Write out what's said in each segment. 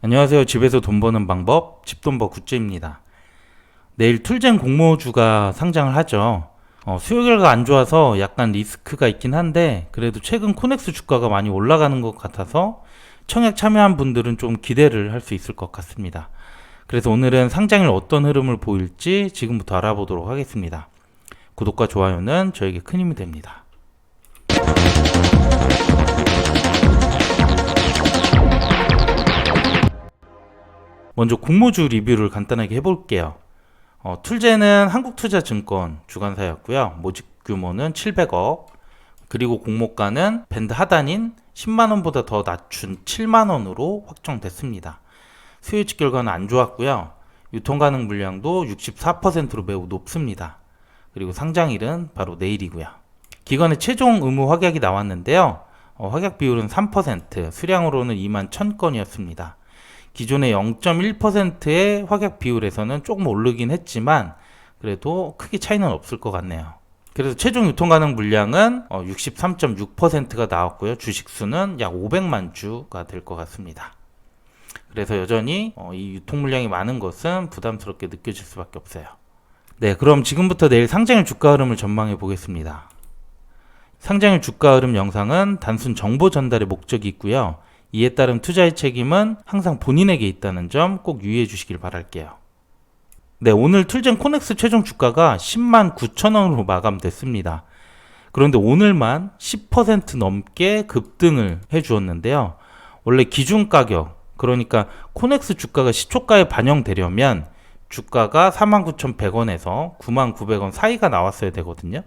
안녕하세요. 집에서 돈 버는 방법, 집돈버 굿즈입니다. 내일 툴젠 공모주가 상장을 하죠. 수요 결과 안 좋아서 약간 리스크가 있긴 한데 그래도 최근 코넥스 주가가 많이 올라가는 것 같아서 청약 참여한 분들은 좀 기대를 할 수 있을 것 같습니다. 그래서 오늘은 상장일 어떤 흐름을 보일지 지금부터 알아보도록 하겠습니다. 구독과 좋아요는 저에게 큰 힘이 됩니다. 먼저 공모주 리뷰를 간단하게 해볼게요. 툴젠은 한국투자증권 주관사였고요. 모집 규모는 700억, 그리고 공모가는 밴드 하단인 10만원보다 더 낮춘 7만원으로 확정됐습니다. 수요일치 결과는 안 좋았고요. 유통 가능 물량도 64%로 매우 높습니다. 그리고 상장일은 바로 내일이고요. 기관의 최종 의무 확약이 나왔는데요. 확약 비율은 3%, 수량으로는 2만 1000건이었습니다. 기존의 0.1%의 확약 비율에서는 조금 오르긴 했지만 그래도 크게 차이는 없을 것 같네요. 그래서 최종 유통 가능 물량은 63.6%가 나왔고요. 주식 수는 약 500만 주가 될 것 같습니다. 그래서 여전히 이 유통 물량이 많은 것은 부담스럽게 느껴질 수밖에 없어요. 네, 그럼 지금부터 내일 상장일 주가 흐름을 전망해 보겠습니다. 상장일 주가 흐름 영상은 단순 정보 전달의 목적이 있고요. 이에 따른 투자의 책임은 항상 본인에게 있다는 점 꼭 유의해 주시길 바랄게요. 네, 오늘 툴젠 코넥스 최종 주가가 10만 9천원으로 마감됐습니다. 그런데 오늘만 10% 넘게 급등을 해주었는데요. 원래 기준 가격, 그러니까 코넥스 주가가 시초가에 반영되려면 주가가 49,100원에서 99,900원 사이가 나왔어야 되거든요.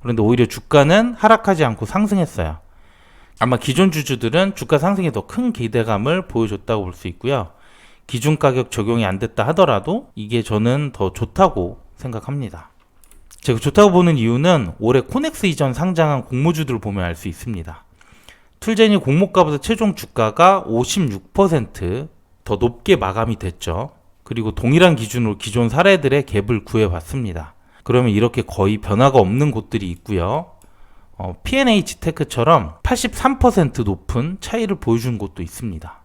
그런데 오히려 주가는 하락하지 않고 상승했어요. 아마 기존 주주들은 주가 상승에 더 큰 기대감을 보여줬다고 볼 수 있고요. 기준 가격 적용이 안 됐다 하더라도 이게 저는 더 좋다고 생각합니다. 제가 좋다고 보는 이유는 올해 코넥스 이전 상장한 공모주들을 보면 알 수 있습니다. 툴젠이 공모가보다 최종 주가가 56% 높게 마감이 됐죠. 그리고 동일한 기준으로 기존 사례들의 갭을 구해봤습니다. 그러면 이렇게 거의 변화가 없는 곳들이 있고요. P&H 테크처럼 83% 높은 차이를 보여준 곳도 있습니다.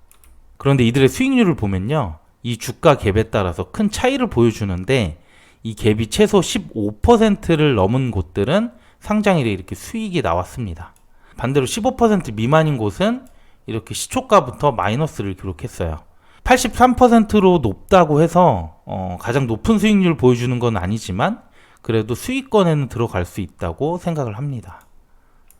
그런데 이들의 수익률을 보면요. 이 주가 갭에 따라서 큰 차이를 보여주는데 이 갭이 최소 15%를 넘은 곳들은 상장일에 이렇게 수익이 나왔습니다. 반대로 15% 미만인 곳은 이렇게 시초가부터 마이너스를 기록했어요. 83%로 높다고 해서 가장 높은 수익률을 보여주는 건 아니지만 그래도 수익권에는 들어갈 수 있다고 생각을 합니다.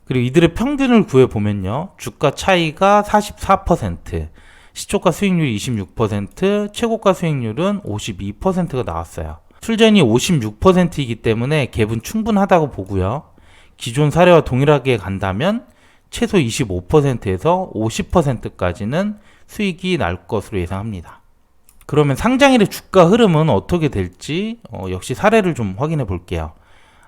그리고 이들의 평균을 구해보면요. 주가 차이가 44%, 시초가 수익률이 26%, 최고가 수익률은 52%가 나왔어요. 툴젠이 56%이기 때문에 갭은 충분하다고 보고요. 기존 사례와 동일하게 간다면 최소 25%에서 50%까지는 수익이 날 것으로 예상합니다. 그러면 상장일의 주가 흐름은 어떻게 될지 역시 사례를 좀 확인해 볼게요.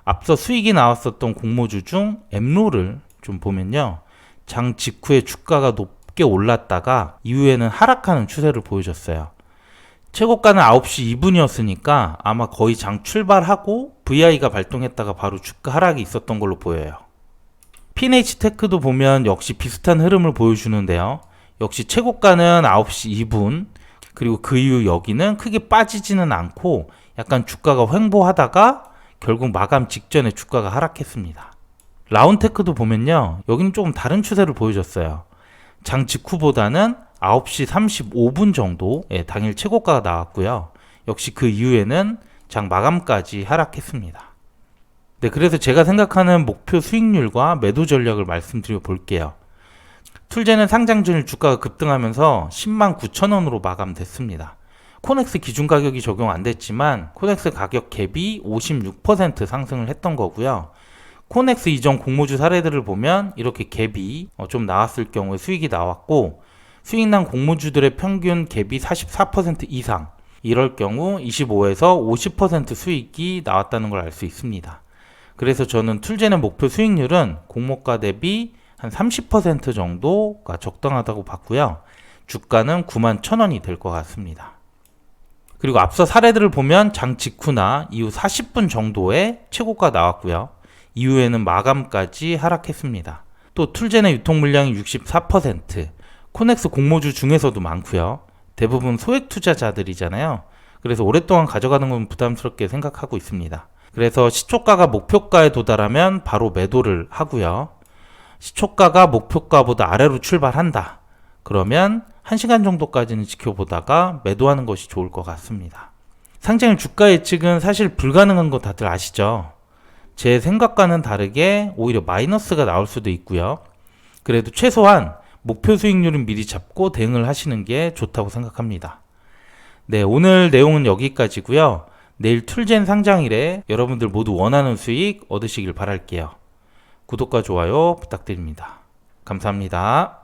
앞서 수익이 나왔었던 공모주 중 엠로를 좀 보면요. 장 직후에 주가가 높게 올랐다가 이후에는 하락하는 추세를 보여줬어요. 최고가는 9시 2분이었으니까 아마 거의 장 출발하고 VI가 발동했다가 바로 주가 하락이 있었던 걸로 보여요. P&H 테크도 보면 역시 비슷한 흐름을 보여주는데요. 역시 최고가는 9시 2분, 그리고 그 이후 여기는 크게 빠지지는 않고 약간 주가가 횡보하다가 결국 마감 직전에 주가가 하락했습니다. 라운테크도 보면요. 여기는 조금 다른 추세를 보여줬어요. 장 직후보다는 9시 35분 정도에 당일 최고가가 나왔고요. 역시 그 이후에는 장 마감까지 하락했습니다. 네, 그래서 제가 생각하는 목표 수익률과 매도 전략을 말씀드려 볼게요. 툴젠은 상장 전일 주가가 급등하면서 10만 9천원으로 마감됐습니다. 코넥스 기준 가격이 적용 안 됐지만 코넥스 가격 갭이 56% 상승을 했던 거고요. 코넥스 이전 공모주 사례들을 보면 이렇게 갭이 좀 나왔을 경우에 수익이 나왔고 수익난 공모주들의 평균 갭이 44% 이상, 이럴 경우 25에서 50% 수익이 나왔다는 걸 알 수 있습니다. 그래서 저는 툴젠의 목표 수익률은 공모가 대비 한 30% 정도가 적당하다고 봤고요. 주가는 9만 1000원이 될 것 같습니다. 그리고 앞서 사례들을 보면 장 직후나 이후 40분 정도의 최고가 나왔고요. 이후에는 마감까지 하락했습니다. 또 툴젠의 유통 물량이 64%, 코넥스 공모주 중에서도 많고요. 대부분 소액 투자자들이잖아요. 그래서 오랫동안 가져가는 건 부담스럽게 생각하고 있습니다. 그래서 시초가가 목표가에 도달하면 바로 매도를 하고요. 시초가가 목표가보다 아래로 출발한다. 그러면 1시간 정도까지는 지켜보다가 매도하는 것이 좋을 것 같습니다. 상장일 주가 예측은 사실 불가능한 거 다들 아시죠? 제 생각과는 다르게 오히려 마이너스가 나올 수도 있고요. 그래도 최소한 목표 수익률은 미리 잡고 대응을 하시는 게 좋다고 생각합니다. 네, 오늘 내용은 여기까지고요. 내일 툴젠 상장일에 여러분들 모두 원하는 수익 얻으시길 바랄게요. 구독과 좋아요 부탁드립니다. 감사합니다.